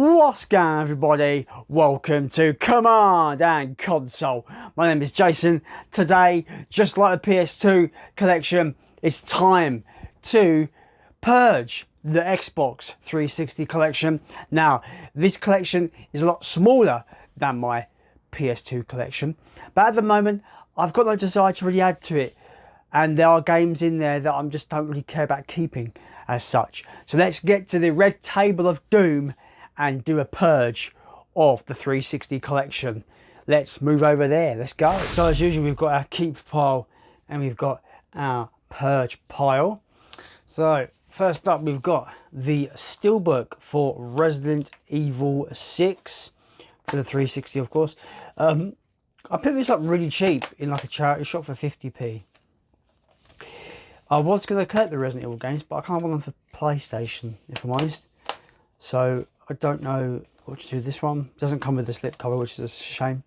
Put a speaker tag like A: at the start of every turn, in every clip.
A: What's going on, everybody? Welcome to Command and Console. My name is Jason. Today, just like the PS2 collection, it's time to purge the Xbox 360 collection. Now, this collection is a lot smaller than my PS2 collection, but at the moment, I've got no desire to really add to it. And there are games in there that I just don't really care about keeping as such. So let's get to the red table of doom and do a purge of the 360 collection. Let's move over there. Let's go. So as usual, we've got our keep pile and we've got our purge pile. So first up, we've got the steelbook for Resident Evil 6 for the 360, of course. I picked this up really cheap in like a charity shop for 50p. I was going to collect the Resident Evil games, but I can't want them for PlayStation, if I'm honest. So I don't know what to do with this one. It doesn't come with the slip cover, which is a shame.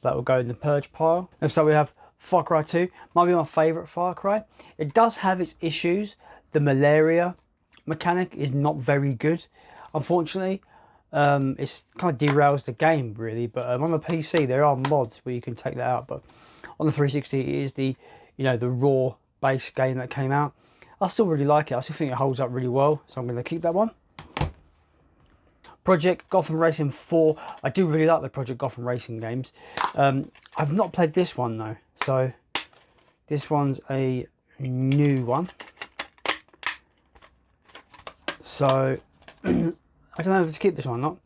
A: That will go in the purge pile. Next up we have Far Cry 2. Might be my favourite Far Cry. It does have its issues. The malaria mechanic is not very good, unfortunately. It's kind of derails the game, really. But on the PC there are mods where you can take that out. But on the 360 it is the, the raw base game that came out. I still really like it. I still think it holds up really well, so I'm going to keep that one. Project Gotham Racing 4. I do really like the Project Gotham Racing games. I've not played this one though, so this one's a new one. So I don't know if to keep this one or not.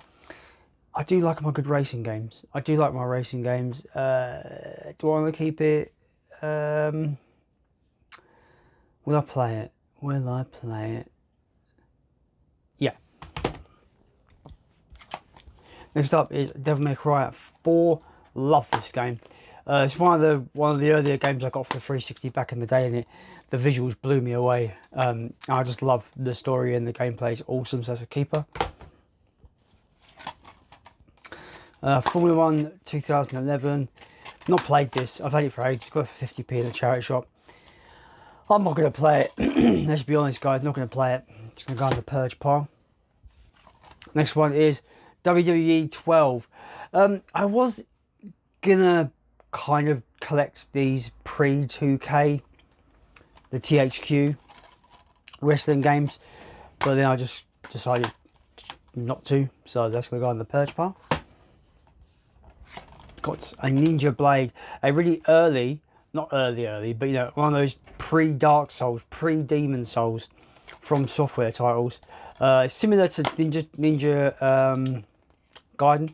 A: I do like my good racing games. I do like my racing games. Do I want to keep it? Will I play it? Will I play it? Yeah. Next up is Devil May Cry 4. Love this game. It's one of the earlier games I got for the 360 back in the day, and the visuals blew me away. I just love the story and the gameplay. It's awesome, so that's a keeper. Formula 1 2011. Not played this. I've had it for ages. Got it for 50p in a charity shop. I'm not going to play it. Let's be honest, guys. Not going to play it. Just going to go in the purge pile. Next one is WWE 12. I was gonna kind of collect these pre-2K, the THQ wrestling games, but then I just decided not to, so that's gonna go in the purge pile. Got a Ninja Blade, a really early, not early, but one of those pre-Dark Souls, pre-Demon Souls from Software titles. Similar to Ninja Gaiden.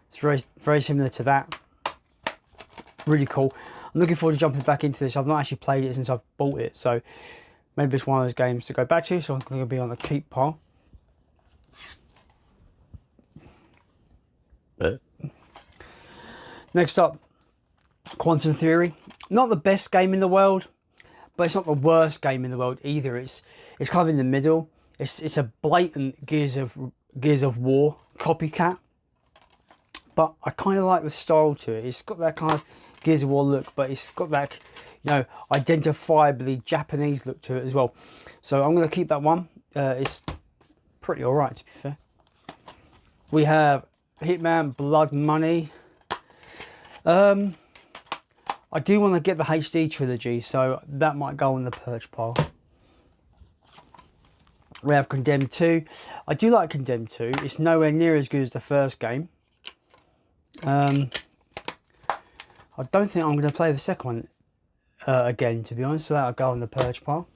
A: It's very similar to that. Really cool. I'm looking forward to jumping back into this. I've not actually played it since I've bought it, so maybe it's one of those games to go back to, so I'm going to be on the keep pile. Next up, Quantum Theory. Not the best game in the world, but it's not the worst game in the world either. It's kind of in the middle. It's a blatant Gears of War copycat, but I kind of like the style to it. It's got that kind of Gears of War look, but it's got that identifiably Japanese look to it as well. So I'm going to keep that one. It's pretty alright, to be fair. We have Hitman Blood Money. I do want to get the HD trilogy, so that might go in the purge pile. We have Condemned 2. I do like Condemned 2. It's nowhere near as good as the first game. I don't think I'm going to play the second one again, to be honest, so that'll go in the purge pile.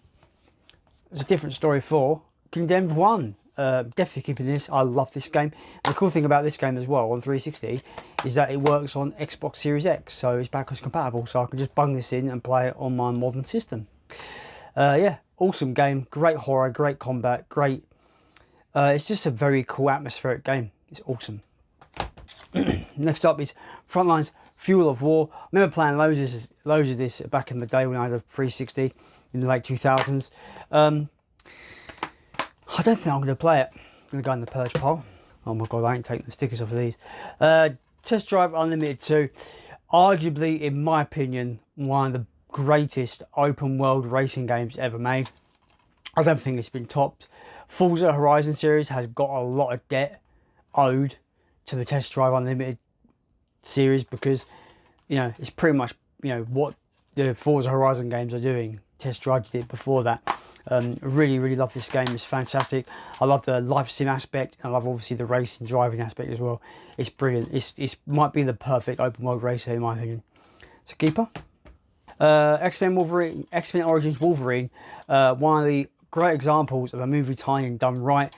A: It's a different story for Condemned 1. Definitely keeping this. I love this game. And the cool thing about this game as well on 360 is that it works on Xbox Series X, so it's backwards compatible, so I can just bung this in and play it on my modern system. Yeah, awesome game. Great horror, great combat, great. It's just a very cool atmospheric game. It's awesome. Next up is Frontlines Fuel of War. I remember playing loads of this back in the day when I had a 360 in the late 2000s. I don't think I'm going to play it. I'm going to go in the purge pile. Oh my god, I ain't taking the stickers off of these. Test Drive Unlimited 2. Arguably, in my opinion, one of the greatest open world racing games ever made. I don't think it's been topped. Forza Horizon series has got a lot of debt ode to the Test Drive Unlimited series, because it's pretty much what the Forza Horizon games are doing. Test Drive did it before that. Really love this game. It's fantastic. I love the life sim aspect, and I love obviously the racing driving aspect as well. It's brilliant. It's might be the perfect open world racer in my opinion. It's a keeper. X-Men Origins Wolverine, one of the great examples of a movie tie-in done right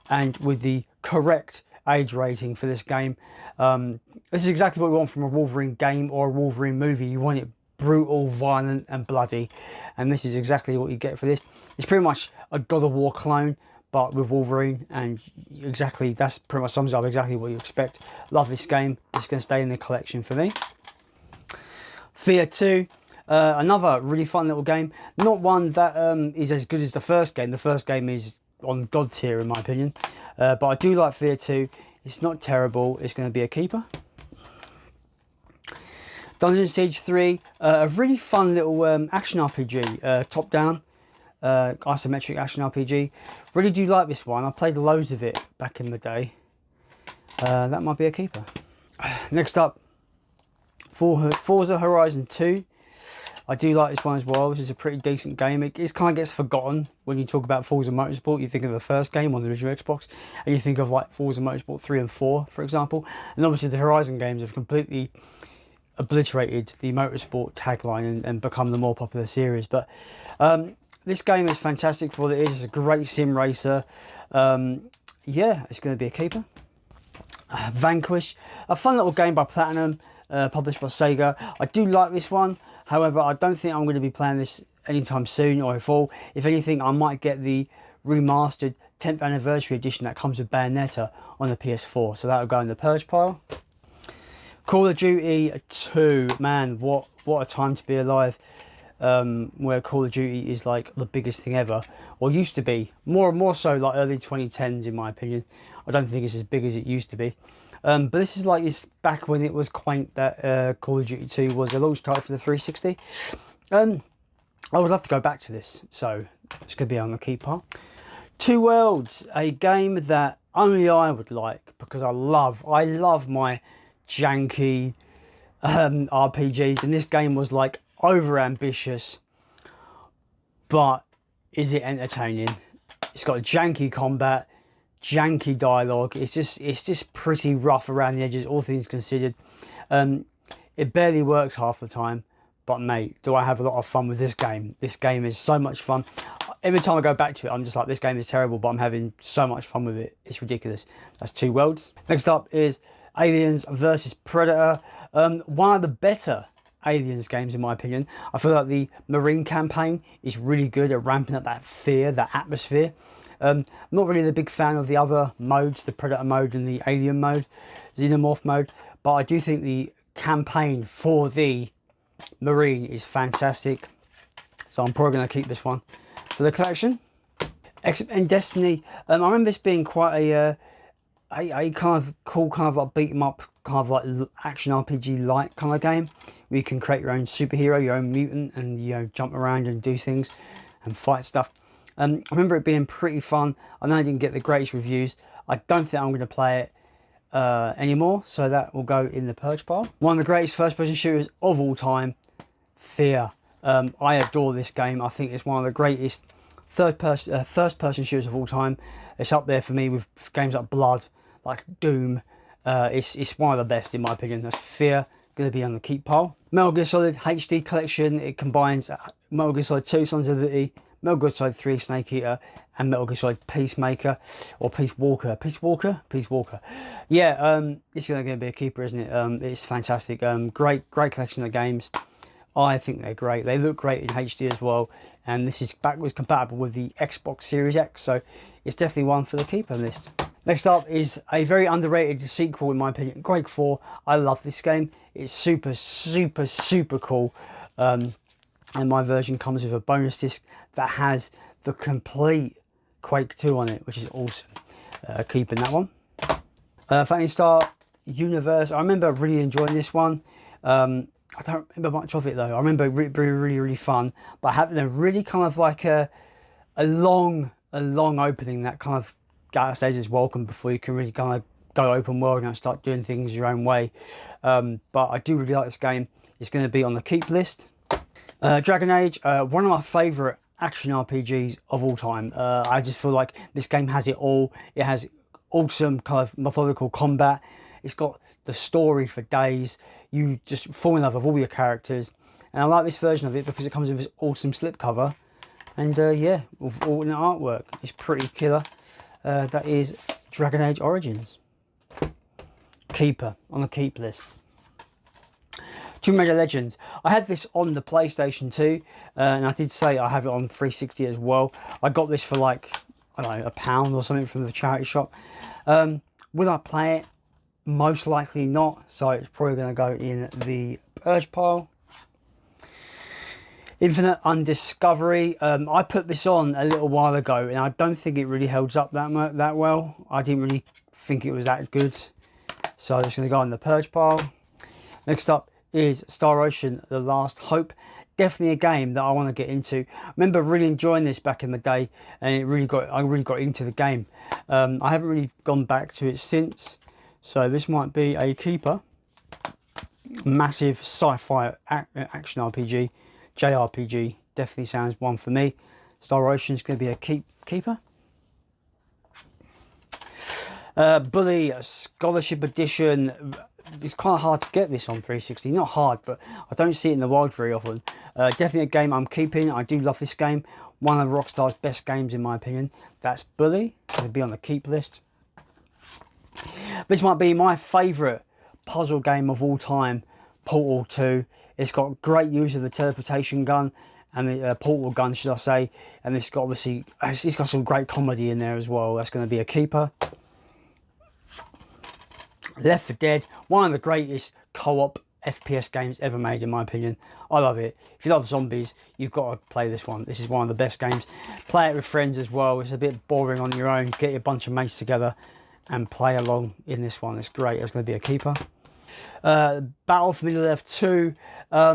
A: and with the correct age rating for this game. This is exactly what we want from a Wolverine game or a Wolverine movie. You want it brutal, violent and bloody, and this is exactly what you get for this. It's pretty much a God of War clone, but with Wolverine, and exactly that's pretty much sums up exactly what you expect. Love this game. It's going to stay in the collection for me. Fear 2. Another really fun little game. Not one that is as good as the first game. The first game is on God tier in my opinion. But I do like Fear 2. It's not terrible. It's going to be a keeper. Dungeon Siege 3. A really fun little action RPG. Top down. Isometric action RPG. Really do like this one. I played loads of it back in the day. That might be a keeper. Next up. Forza Horizon 2. I do like this one as well. This is a pretty decent game. It kind of gets forgotten when you talk about Forza Motorsport. You think of the first game on the original Xbox, and you think of like Forza Motorsport 3 and 4, for example. And obviously the Horizon games have completely obliterated the Motorsport tagline and become the more popular series. But this game is fantastic for what it is. It's a great sim racer. Yeah, it's going to be a keeper. Vanquish, a fun little game by Platinum, published by Sega. I do like this one. However, I don't think I'm going to be playing this anytime soon or at all. If anything, I might get the remastered 10th anniversary edition that comes with Bayonetta on the PS4. So that'll go in the purge pile. Call of Duty 2. Man, what a time to be alive. Where Call of Duty is like the biggest thing ever. Or used to be. More so like early 2010s in my opinion. I don't think it's as big as it used to be. But this is like this back when it was quaint that Call of Duty 2 was a launch title for the 360. I would love to go back to this, so it's going to be on the keep pile. Two Worlds, a game that only I would like because I love my janky RPGs, and this game was like over ambitious, but is it entertaining? It's got janky combat, janky dialogue. It's just pretty rough around the edges, all things considered. It barely works half the time, but mate, do I have a lot of fun with this game. This game is so much fun. Every time I go back to it, I'm just like, this game is terrible, but I'm having so much fun with it. It's ridiculous. That's Two Worlds. Next up is Aliens versus Predator. One of the better Aliens games in my opinion. I feel like the Marine campaign is really good at ramping up that fear, that atmosphere. I'm not really the big fan of the other modes, the Predator mode and the Alien mode, Xenomorph mode, but I do think the campaign for the Marine is fantastic. So I'm probably going to keep this one for the collection. And Destiny, I remember this being quite a kind of cool, kind of like beat 'em up, kind of like action RPG light kind of game, where you can create your own superhero, your own mutant, and jump around and do things and fight stuff. I remember it being pretty fun. I know I didn't get the greatest reviews. I don't think I'm going to play it anymore, so that will go in the purge pile. One of the greatest first-person shooters of all time, Fear. I adore this game. I think it's one of the greatest first-person shooters of all time. It's up there for me with games like Blood, like Doom. It's one of the best in my opinion. That's Fear. Going to be on the keep pile. Metal Gear Solid HD Collection. It combines Metal Gear Solid 2 Sons of Liberty, Metal Gear Solid 3 Snake Eater, and Metal Gear Solid Peacemaker, or Peace Walker. Yeah, it's going to be a keeper, isn't it? It's fantastic. Great collection of games. I think they're great. They look great in HD as well, and this is backwards compatible with the Xbox Series X, so it's definitely one for the keeper list. Next up is a very underrated sequel in my opinion, Quake 4. I love this game. It's super cool. And my version comes with a bonus disc that has the complete Quake 2 on it, which is awesome. Keeping that one. Phantasy Star Universe. I remember really enjoying this one. I don't remember much of it though. I remember it being really fun, but having a really kind of like a long opening that kind of says it's welcome before you can really kind of go open world and start doing things your own way. But I do really like this game. It's going to be on the keep list. Dragon Age, one of my favourite action RPGs of all time. I just feel like this game has it all. It has awesome kind of methodical combat. It's got the story for days. You just fall in love with all your characters. And I like this version of it because it comes with this awesome slipcover. And yeah, with all the artwork. It's pretty killer. That is Dragon Age Origins. Keeper, on the keep list. Tomb Raider Legends. I had this on the PlayStation 2, and I did say I have it on 360 as well. I got this for like, I don't know, £1 or something from the charity shop. Will I play it? Most likely not, so it's probably going to go in the purge pile. Infinite Undiscovery. I put this on a little while ago, and I don't think it really holds up that well. I didn't really think it was that good, so I'm just going to go in the purge pile. Next up is Star Ocean: The Last Hope. Definitely a game that I want to get into. I remember really enjoying this back in the day, and I really got into the game. I haven't really gone back to it since, so this might be a keeper. Massive sci-fi action RPG, JRPG, definitely sounds one for me. Star Ocean is going to be a keeper. Bully Scholarship Edition. It's kind of hard to get this on 360. Not hard, but I don't see it in the wild very often. Definitely a game I'm keeping. I do love this game. One of Rockstar's best games in my opinion. That's Bully. It'll be on the keep list. This might be my favourite puzzle game of all time, Portal 2. It's got great use of the teleportation gun, and the portal gun, should I say. And it's got obviously, it's got some great comedy in there as well. That's going to be a keeper. Left 4 Dead, one of the greatest co-op FPS games ever made in my opinion. I love it. If you love zombies, you've got to play this one. This is one of the best games. Play it with friends as well. It's a bit boring on your own. Get a bunch of mates together and play along in this one. It's great. It's going to be a keeper. Battle for Middle-earth 2. I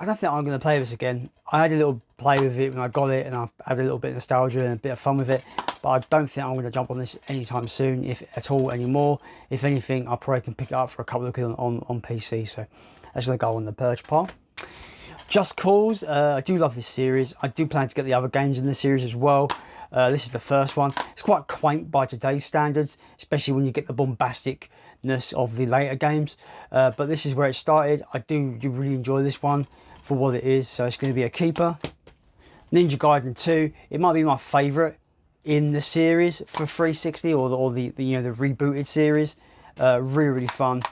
A: don't think I'm going to play this again. I had a little play with it when I got it, and I had a little bit of nostalgia and a bit of fun with it. But I don't think I'm going to jump on this anytime soon, if at all anymore. If anything, I probably can pick it up for a couple of quid on PC. So that's going to go on the purge pile. Just Cause. I do love this series. I do plan to get the other games in the series as well. This is the first one. It's quite quaint by today's standards, especially when you get the bombasticness of the later games. But this is where it started. I do really enjoy this one for what it is. So it's going to be a keeper. Ninja Gaiden 2. It might be my favourite in the series for 360 or the you know, the rebooted series. Really fun.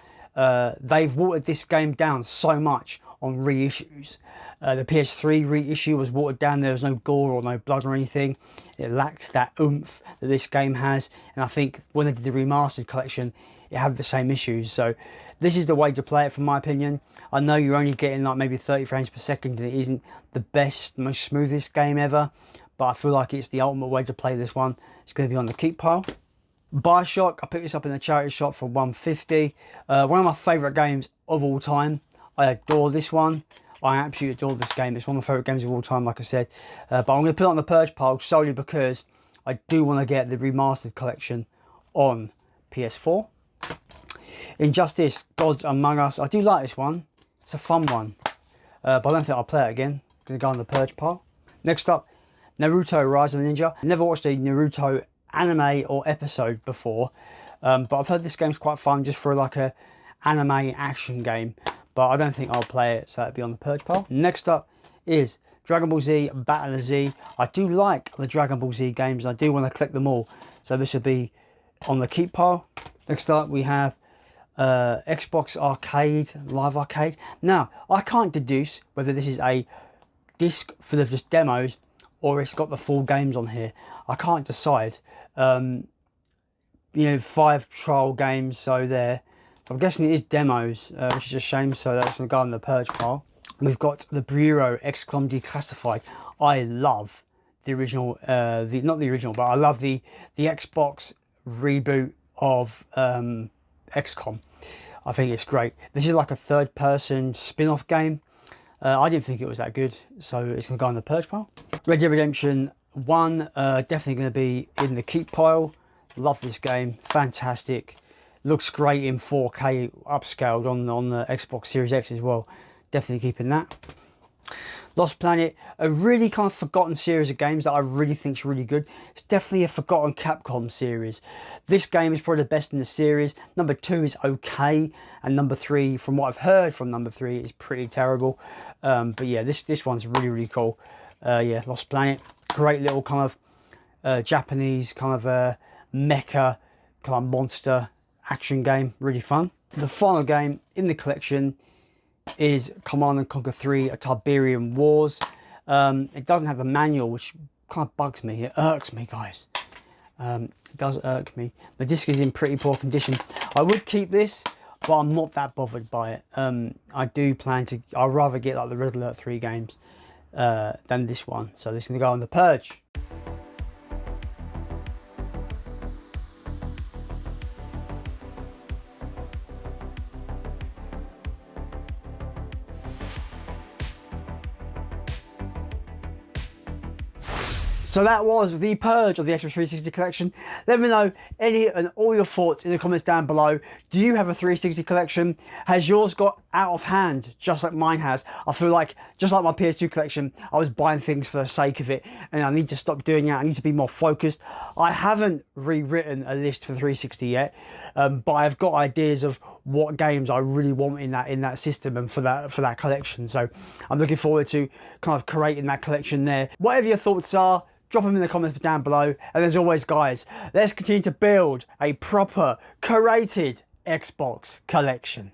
A: They've watered this game down so much on reissues. The PS3 reissue was watered down. There was no gore or no blood or anything. It lacks that oomph that this game has, and I think when they did the remastered collection, it had the same issues. So this is the way to play it, from my opinion. I know you're only getting like maybe 30 frames per second, and it isn't the best, most smoothest game ever, but I feel like it's the ultimate way to play this one. It's going to be on the keep pile. Bioshock, I picked this up in the charity shop for $1.50. One of my favourite games of all time. I adore this one. I absolutely adore this game. It's one of my favourite games of all time, like I said. But I'm going to put it on the purge pile solely because I do want to get the remastered collection on PS4. Injustice, Gods Among Us. I do like this one. It's a fun one. But I don't think I'll play it again. I'm going to go on the purge pile. Next up, Naruto Rise of the Ninja. I've never watched a Naruto anime or episode before. But I've heard this game's quite fun just for like a anime action game. But I don't think I'll play it, so that'll be on the purge pile. Next up is Dragon Ball Z Battle of Z. I do like the Dragon Ball Z games. I do want to collect them all. So this will be on the keep pile. Next up we have Xbox Arcade, Live Arcade. Now, I can't deduce whether this is a disc full of just demos or it's got the full games on here. I can't decide. You know, 5 trial games, so there. I'm guessing it is demos, which is a shame, so that's going to go in the purge pile. We've got the Bureau XCOM Declassified. I love the original, not the original, but I love the Xbox reboot of XCOM. I think it's great. This is like a third-person spin-off game. I didn't think it was that good, so it's going to go in the purge pile. Red Dead Redemption 1, definitely going to be in the keep pile. Love this game, fantastic. Looks great in 4K upscaled on the Xbox Series X as well. Definitely keeping that. Lost Planet, a really kind of forgotten series of games that I really think is really good. It's definitely a forgotten Capcom series. This game is probably the best in the series. Number 2 is okay, and number 3, from what I've heard from number 3, is pretty terrible. But yeah, this one's really cool. Yeah, Lost Planet, great little kind of Japanese kind of mecha kind of monster action game, really fun. The final game in the collection is Command & Conquer 3: A Tiberian Wars. It doesn't have a manual, which kind of bugs me. It irks me, guys. It does irk me. The disc is in pretty poor condition. I would keep this, but I'm not that bothered by it. I do plan to, I'd rather get like the Red Alert 3 games than this one. So this is going to go on the Purge. So that was the Purge of the Xbox 360 collection. Let me know any and all your thoughts in the comments down below. Do you have a 360 collection? Has yours got out of hand, just like mine has? I feel like, just like my PS2 collection, I was buying things for the sake of it, and I need to stop doing that. I need to be more focused. I haven't rewritten a list for 360 yet, but I've got ideas of what games I really want in that system and for that collection. So I'm looking forward to kind of creating that collection there. Whatever your thoughts are, drop them in the comments down below. And as always, guys, let's continue to build a proper, curated Xbox collection.